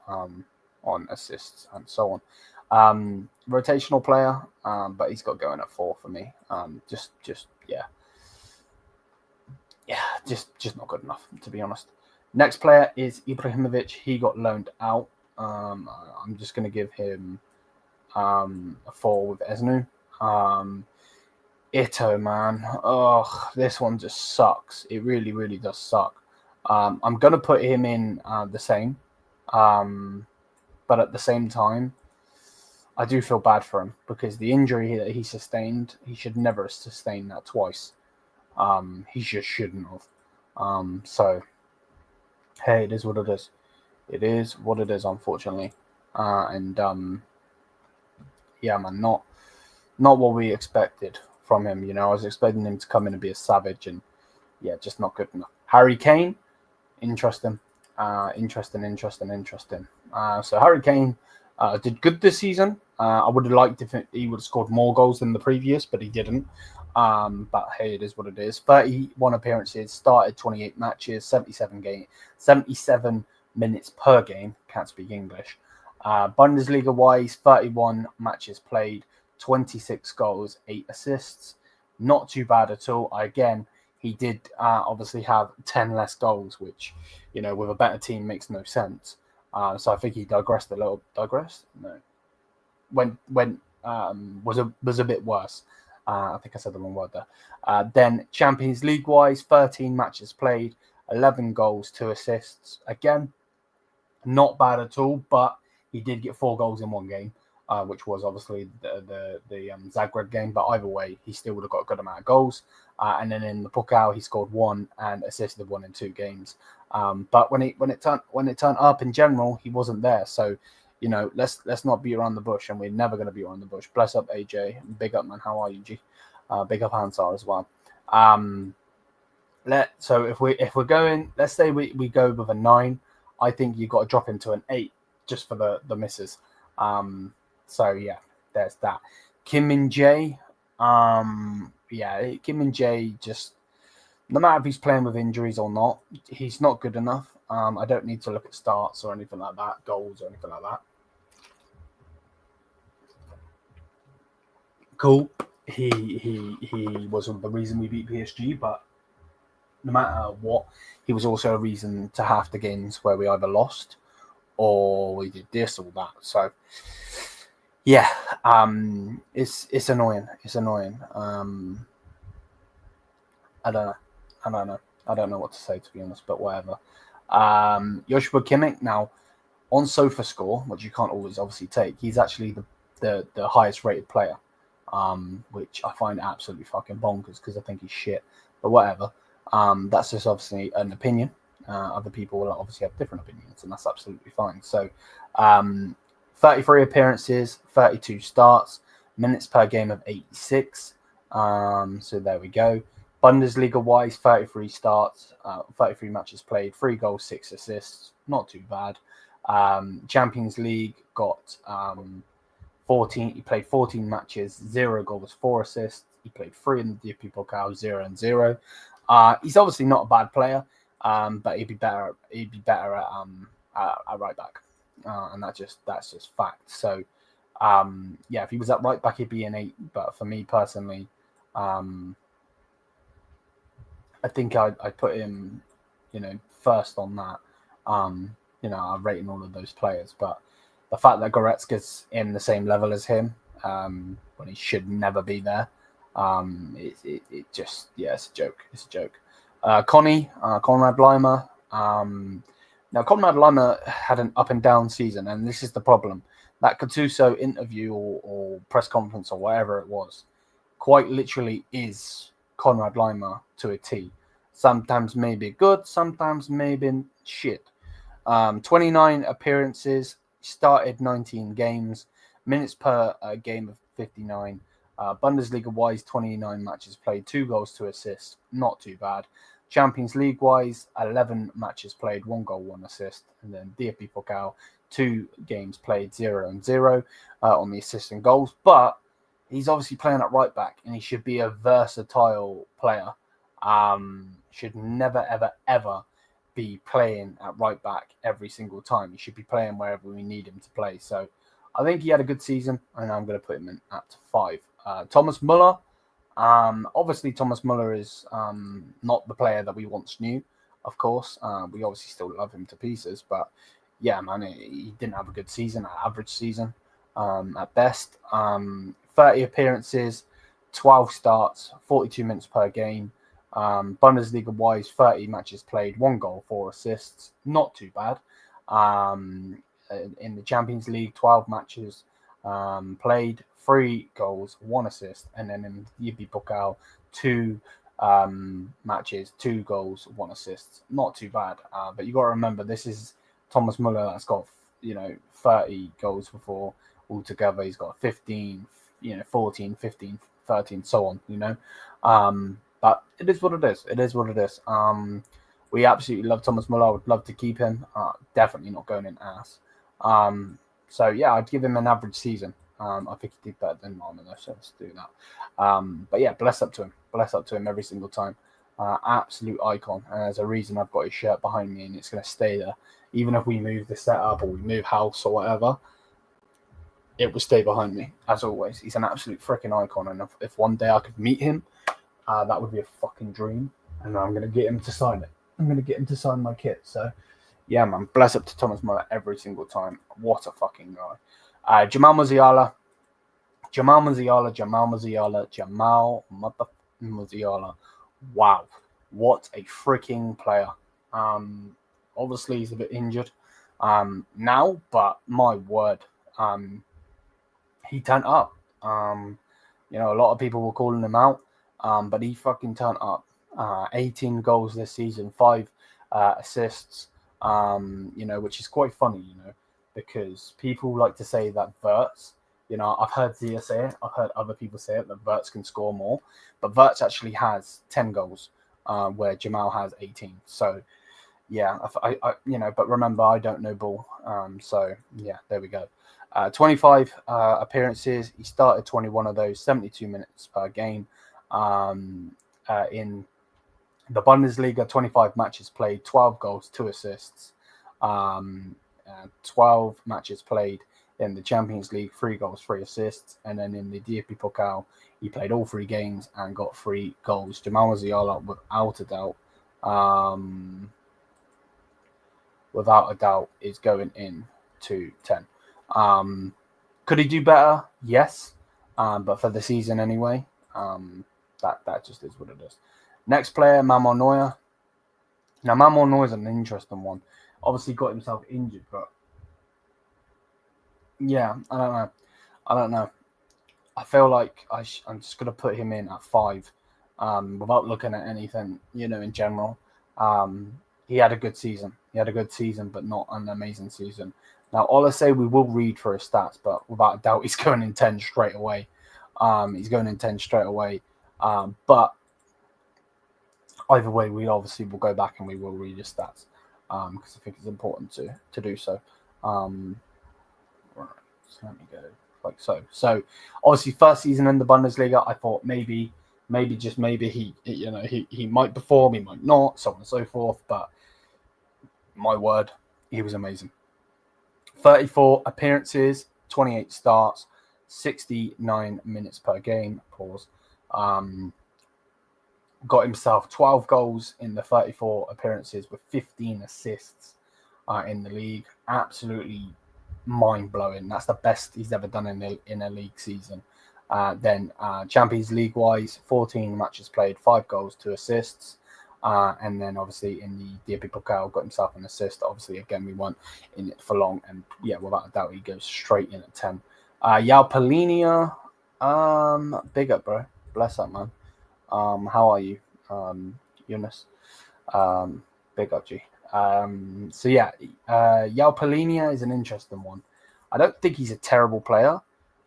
on assists and so on. Rotational player, but he's got going at 4 for me. Just not good enough, to be honest. Next player is Ibrahimovic. He got loaned out. I'm just going to give him a 4 with Esnu. Ito, man. Oh, this one just sucks. It really, really does suck. I'm going to put him in the same. But at the same time, I do feel bad for him because the injury that he sustained, he should never have sustained that twice. He just shouldn't have. So, hey, it is what it is. It is what it is, unfortunately. Yeah, man, not what we expected from him. I was expecting him to come in and be a savage, and yeah, just not good enough. Harry Kane, interesting. So Harry Kane did good this season. I would have liked if he would have scored more goals than the previous, but he didn't. But hey, it is what it is. 31 appearances, started 28 matches, 77 minutes per game. Can't speak English. Bundesliga wise, 31 matches played, 26 goals, 8 assists. Not too bad at all. Again, he did obviously have 10 less goals, which, with a better team makes no sense. So I think he digressed a little. Digressed? No. Was a bit worse. I think I said the wrong word there. Then Champions League wise, 13 matches played, 11 goals, 2 assists. Again, not bad at all, but he did get 4 goals in one game, which was obviously the Zagreb game. But either way, he still would have got a good amount of goals. And then in the Pokal, he scored 1 and assisted 1 in 2 games. But when it turned up in general, he wasn't there. So, let's not beat around the bush, and we're never going to beat around the bush. Bless up, AJ. Big up, man. How are you, G? Big up, Hansar as well. So if we're going, let's say we go with a 9. I think you've got to drop him to an 8 just for the misses. So yeah, there's that. Kim Min-jae. Kim Min-jae, just no matter if he's playing with injuries or not, he's not good enough. I don't need to look at starts or anything like that, goals or anything like that. Cool. He wasn't the reason we beat PSG, but no matter what, he was also a reason to half the games where we either lost or we did this or that. So yeah, it's annoying. It's annoying. I don't know. I don't know what to say, to be honest, but whatever. Joshua Kimmich now on sofa score, which you can't always obviously take. He's actually the highest rated player, which I find absolutely fucking bonkers because I think he's shit. But whatever. That's just obviously an opinion. Other people will obviously have different opinions, and that's absolutely fine. So, 33 appearances, 32 starts, minutes per game of 86. So there we go. Bundesliga-wise, 33 starts, 33 matches played, 3 goals, 6 assists. Not too bad. Champions League got 14. He played 14 matches, 0 goals, 4 assists. He played 3 in the DFB Pokal, 0 and 0. He's obviously not a bad player, but he'd be better. He'd be better at right back, and that's just fact. So, yeah, if he was at right back, he'd be an 8. But for me personally, I think I'd put him, first on that. I'm rating all of those players, but the fact that Goretzka's in the same level as him, when he should never be there, it just, it's a joke. It's a joke. Konrad Laimer. Now, Konrad Laimer had an up and down season, and this is the problem. That Gattuso interview or press conference or whatever it was, quite literally is Konrad Laimer to a T. Sometimes maybe good, sometimes maybe shit. 29 appearances, started 19 games, minutes per game of 59. Bundesliga-wise, 29 matches played, 2 goals, 2 assists. Not too bad. Champions League-wise, 11 matches played, 1 goal, 1 assist. And then DFB Pokal, 2 games played, 0 and 0 on the assists and goals. But he's obviously playing at right back, and he should be a versatile player. Should never, ever, ever be playing at right back every single time. He should be playing wherever we need him to play. So I think he had a good season, and I'm going to put him in at 5. Thomas Muller. Obviously, Thomas Muller is not the player that we once knew, of course. We obviously still love him to pieces, but yeah, man, he didn't have a good season, an average season at best. 30 appearances, 12 starts, 42 minutes per game. Bundesliga-wise, 30 matches played, 1 goal, 4 assists. Not too bad. In the Champions League, 12 matches played, 3 goals, 1 assist. And then in the DFB Pokal, 2 matches, 2 goals, 1 assist. Not too bad. But you got to remember, this is Thomas Muller that's got 30 goals before altogether. He's got 15, 14, 15, 13, so on, But it is what it is. It is what it is. We absolutely love Thomas Muller. I would love to keep him. Definitely not going in ass. So yeah, I'd give him an average season. I think he did better than Marmon, though, so let's do that. But yeah, bless up to him. Bless up to him every single time. Absolute icon. And there's a reason I've got his shirt behind me, and it's going to stay there. Even if we move the setup or we move house or whatever, it will stay behind me, as always. He's an absolute freaking icon, and if one day I could meet him, that would be a fucking dream, and I'm going to get him to sign it. I'm going to get him to sign my kit. So, yeah, man, bless up to Thomas Muller every single time. What a fucking guy. Jamal Musiala. Wow, what a freaking player. Obviously, he's a bit injured now, but my word, he turned up. A lot of people were calling him out. But he fucking turned up. 18 goals this season, 5 assists, which is quite funny, because people like to say that Wirtz, I've heard Zia say it, I've heard other people say it, that Wirtz can score more, but Wirtz actually has 10 goals, where Jamal has 18. So, yeah, but remember, I don't know ball. So, yeah, there we go. 25 appearances. He started 21 of those, 72 minutes per game. In the Bundesliga, 25 matches played, 12 goals, 2 assists. 12 matches played in the Champions League, 3 goals, 3 assists. And then in the DFB Pokal, he played all 3 games and got 3 goals. Jamal Musiala, without a doubt, without a doubt, is going in to 10. Could he do better? Yes. But for the season anyway, that just is what it is. Next player, Manuel Neuer. Now, Manuel Neuer is an interesting one. Obviously got himself injured, but yeah, I don't know. I feel like I'm just going to put him in at 5 without looking at anything, in general. He had a good season. But not an amazing season. Now, all I say, we will read for his stats, but without a doubt, he's going in 10 straight away. But either way, we obviously will go back and we will read his stats because I think it's important to do so. Right, so let me go like so. So obviously, first season in the Bundesliga, I thought maybe he might perform, he might not, so on and so forth. But my word, he was amazing. 34 appearances, 28 starts, 69 minutes per game. Pause. Got himself 12 goals in the 34 appearances with 15 assists in the league. Absolutely mind-blowing. That's the best he's ever done in a league season. Then Champions League-wise, 14 matches played, 5 goals, 2 assists. And then obviously in the DFB Pokal got himself an assist. Obviously, again, we weren't in it for long. And yeah, without a doubt, he goes straight in at 10. Yao Polinia, big up, bro. Bless up, man. How are you, Eunice? Big up, G. So yeah, Yao Polinia is an interesting one. I don't think he's a terrible player.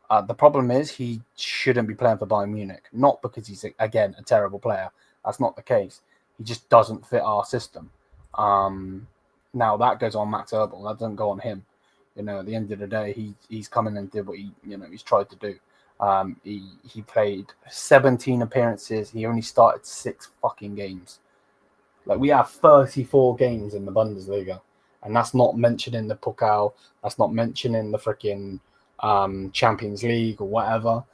The problem is he shouldn't be playing for Bayern Munich. Not because he's, again, a terrible player. That's not the case. He just doesn't fit our system. Now that goes on Max Erbel. That doesn't go on him. At the end of the day, he's come in and did what he's tried to do. He played 17 appearances. He only started 6 fucking games. Like, we have 34 games in the Bundesliga, and that's not mentioning the Pokal. That's not mentioning the freaking Champions League or whatever.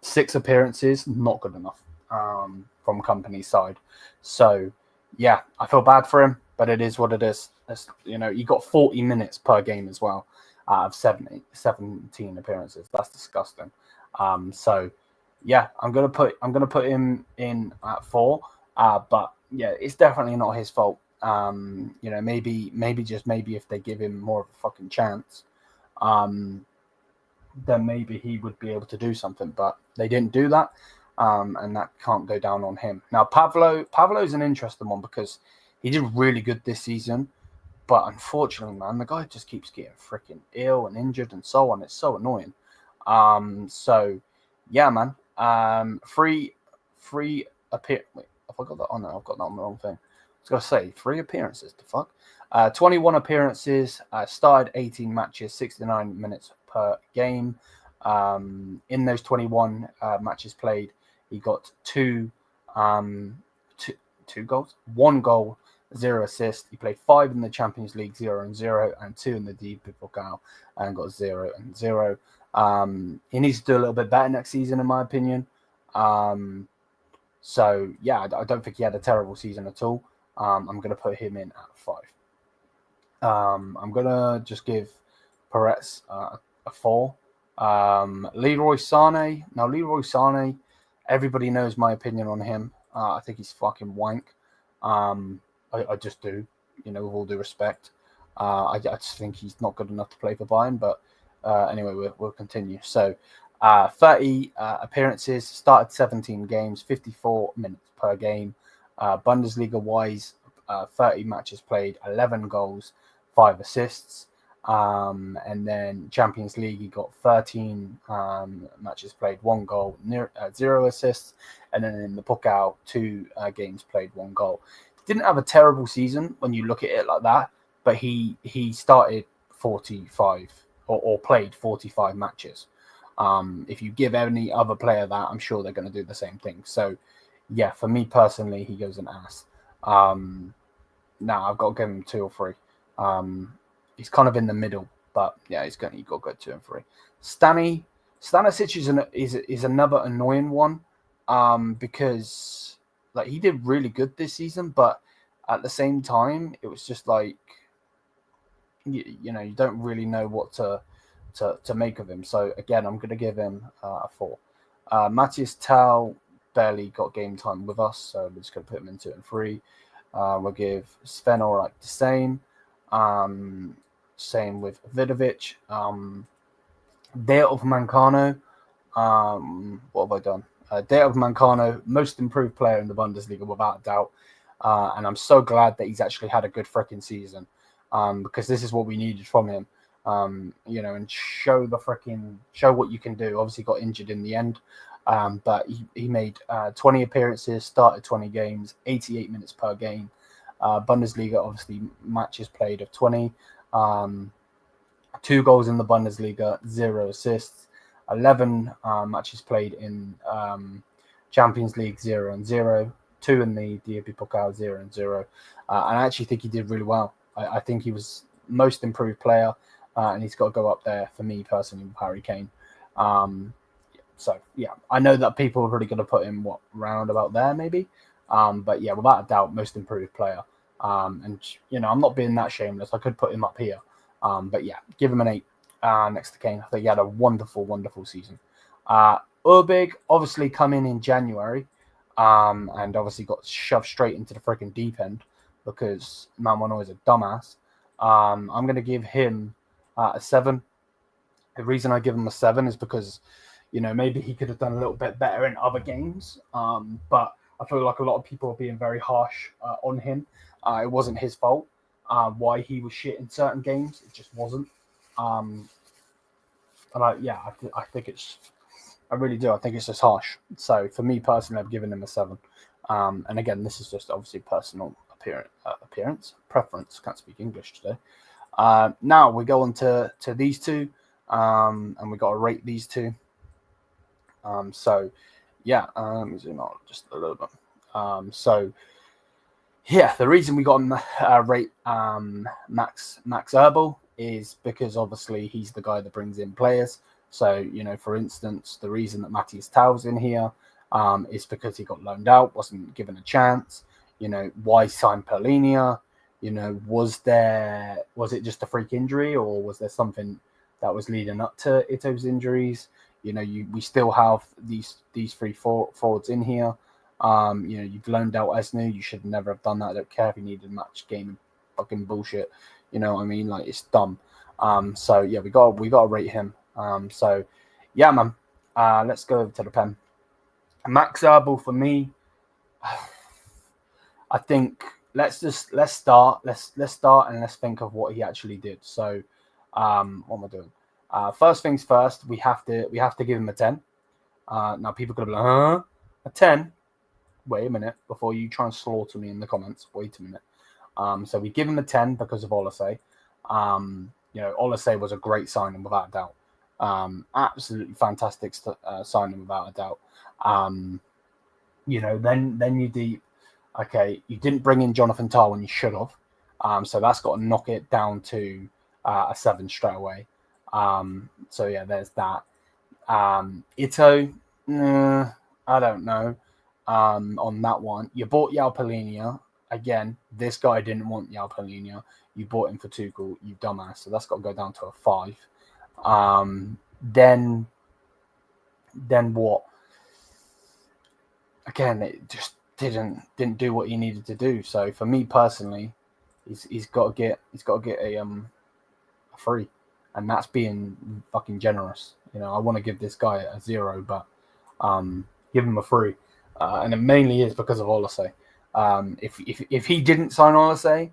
6 appearances, not good enough from company's side. So, yeah, I feel bad for him, but it is what it is. He got 40 minutes per game as well out of 17 appearances. That's disgusting. So, yeah, I'm gonna put him in at 4. But yeah, it's definitely not his fault. Maybe if they give him more of a fucking chance, then maybe he would be able to do something. But they didn't do that, and that can't go down on him. Now, Pavlo's an interesting one because he did really good this season, but unfortunately, man, the guy just keeps getting freaking ill and injured and so on. It's so annoying. So yeah, man. Free appear. Wait, have I got that? Oh no, I've got that on the wrong thing. I was gonna say 3 appearances. The fuck. 21 appearances. Started 18 matches, 69 minutes per game. In those 21 matches played, he got 2 goals, 1 goal, 0 assists. He played 5 in the Champions League, 0 and 0, and 2 in the DFB Pokal, and got 0 and 0. He needs to do a little bit better next season, in my opinion. So yeah, I don't think he had a terrible season at all. I'm going to put him in at 5. I'm going to just give Perez a 4. Leroy Sané. Now, Leroy Sané, everybody knows my opinion on him. I think he's fucking wank. I just do, with all due respect. I just think he's not good enough to play for Bayern. But anyway, we'll continue. So 30 appearances, started 17 games, 54 minutes per game. Bundesliga-wise, 30 matches played, 11 goals, 5 assists. And then Champions League, he got 13 matches played, 1 goal, 0 assists. And then in the Pokal, 2 games played, 1 goal. Didn't have a terrible season when you look at it like that, but he started 45 or played 45 matches. If you give any other player that, I'm sure they're going to do the same thing. So, yeah, for me personally, he goes an ass. Now I've got to give him 2 or 3. He's kind of in the middle, but yeah, he's got to go 2 and 3. Stanisic is another annoying one, because like he did really good this season, but at the same time, it was just like you know, you don't really know what to make of him. So again, I'm going to give him a 4. Matthias Tal barely got game time with us, so we're just going to put him in 2 and 3. We'll give Sven Ulreich the same. Same with Vidovic. Dale of Mancano. What have I done? Dale of Mancano, most improved player in the Bundesliga without a doubt. And I'm so glad that he's actually had a good freaking season, because this is what we needed from him. You know, and show what you can do. Obviously got injured in the end, but he made 20 appearances, started 20 games, 88 minutes per game. Bundesliga, obviously, matches played of 20. 2 goals in the Bundesliga, 0 assists. 11 matches played in Champions League, 0 and 0. 2 in the DFB Pokal, 0 and 0. And I actually think he did really well. I think he was most improved player, and he's got to go up there for me personally with Harry Kane. So yeah, I know that people are really going to put him round about there maybe, but yeah, without a doubt, most improved player. And you know, I'm not being that shameless. I could put him up here, but yeah, give him an 8 next to Kane. I think he had a wonderful, wonderful season. Urbig obviously come in January, and obviously got shoved straight into the freaking deep end because Mamono is a dumbass. I'm going to give him a 7. The reason I give him a 7 is because, you know, maybe he could have done a little bit better in other games, but I feel like a lot of people are being very harsh on him. It wasn't his fault why he was shit in certain games. It just wasn't. And I think it's, I really do. I think it's just harsh. So for me personally, I've given him a 7. And again, this is just obviously personal appearance, preference. Can't speak English today. Now we go on to these two, and we got to rate these two. So yeah, let me zoom out just a little bit. So yeah, the reason we got him rate Max Herbal is because obviously he's the guy that brings in players. So, you know, for instance, the reason that Matthias Tau's in here is because he got loaned out, wasn't given a chance. You know, why sign Perlinia? You know, was it just a freak injury, or was there something that was leading up to Ito's injuries? You know, we still have these 3 forwards in here. You know, you've loaned out Esnu. You should never have done that. I don't care if you needed a match game and fucking bullshit. You know what I mean? Like, it's dumb. So yeah, we got to rate him. So yeah, man. Let's go over to the pen. Max Herbal for me. I think let's start and let's think of what he actually did. So, what am I doing? First things first, we have to give him a 10. Now people could be like, huh? A 10? Wait a minute before you try and slaughter me in the comments. Wait a minute. So we give him a 10 because of Olise. You know, Olise was a great signing without a doubt. Absolutely fantastic signing without a doubt. You know, then you deep. Okay, you didn't bring in Jonathan Tah when you should have. So that's got to knock it down to a 7 straight away. So yeah, there's that. Ito, I don't know. On that one, you bought Yao Polinia. Again, this guy didn't want Yao Polinia. You bought him for Tuchel, you dumbass. So that's got to go down to a 5. Then what? Again, it just didn't do what he needed to do. So for me personally, he's got to get a 3, and that's being fucking generous. You know, I want to give this guy a 0, but give him a 3, and it mainly is because of Olise. If he didn't sign Olise,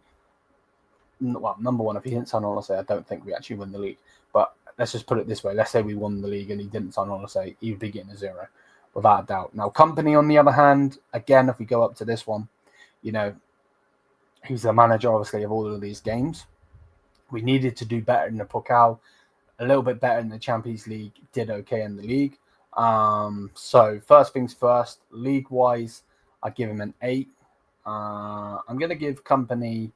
well, number one, if he didn't sign Olise, I don't think we actually win the league. But let's just put it this way: let's say we won the league and he didn't sign Olise, he would be getting a 0. Without a doubt. Now, Company, on the other hand, again, if we go up to this one, you know, he's the manager, obviously, of all of these games. We needed to do better in the Pokal, a little bit better in the Champions League, did okay in the league. So, first things first, league-wise, I give him an 8. I'm going to give Company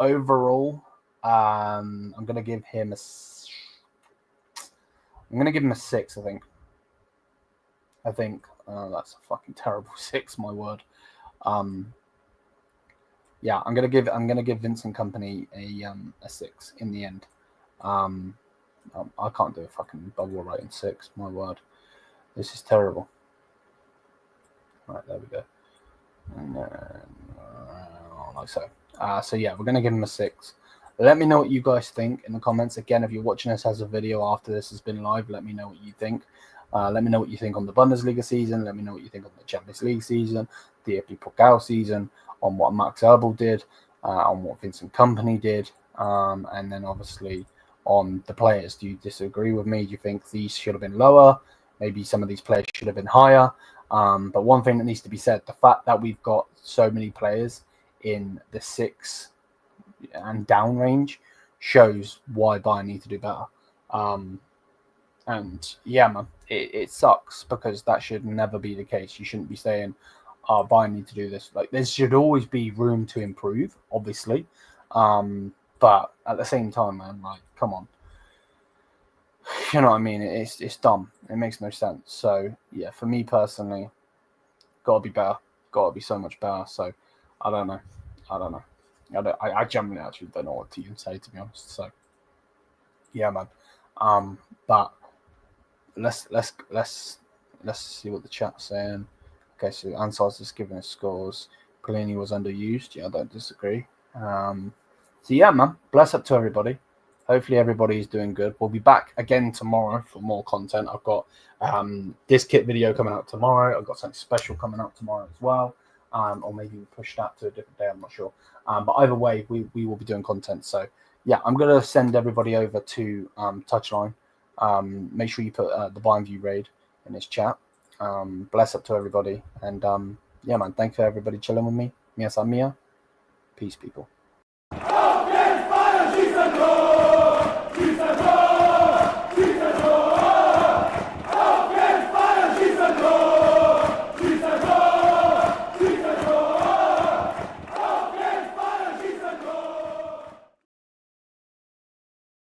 overall, I'm going to give him a 6, I think. That's a fucking terrible 6, my word. yeah, I'm gonna give Vincent Company a 6 in the end. I can't do a fucking double rating 6. My word, this is terrible. Right, there we go. And like so. So yeah, we're gonna give him a 6. Let me know what you guys think in the comments. Again, if you're watching this as a video after this has been live, let me know what you think. Let me know what you think on the Bundesliga season. Let me know what you think on the Champions League season, the DFB Pokal season, on what Max Erbel did, on what Vincent Company did, and then obviously on the players. Do you disagree with me? Do you think these should have been lower? Maybe some of these players should have been higher. But one thing that needs to be said, the fact that we've got so many players in the 6 and down range shows why Bayern need to do better. And yeah, man, it sucks because that should never be the case. You shouldn't be saying, "Oh, Bayern need to do this." Like, there should always be room to improve, obviously. But at the same time, man, like, come on. You know what I mean? It's dumb. It makes no sense. So yeah, for me personally, gotta be better. Gotta be so much better. So I don't know. I genuinely actually don't know what to even say, to be honest. So yeah, man. But let's see what the chat's saying. Okay, so Ansar's just giving us scores. Pelini was underused. Yeah, I don't disagree. So yeah, man. Bless up to everybody. Hopefully everybody's doing good. We'll be back again tomorrow for more content. I've got this kit video coming out tomorrow. I've got something special coming out tomorrow as well. Or maybe we push that to a different day. I'm not sure. But either way, we will be doing content. So yeah, I'm going to send everybody over to Touchline. Make sure you put the Bayern View raid in this chat. Bless up to everybody. And yeah, man, thanks for everybody chilling with me. Mia san mia. Peace, people.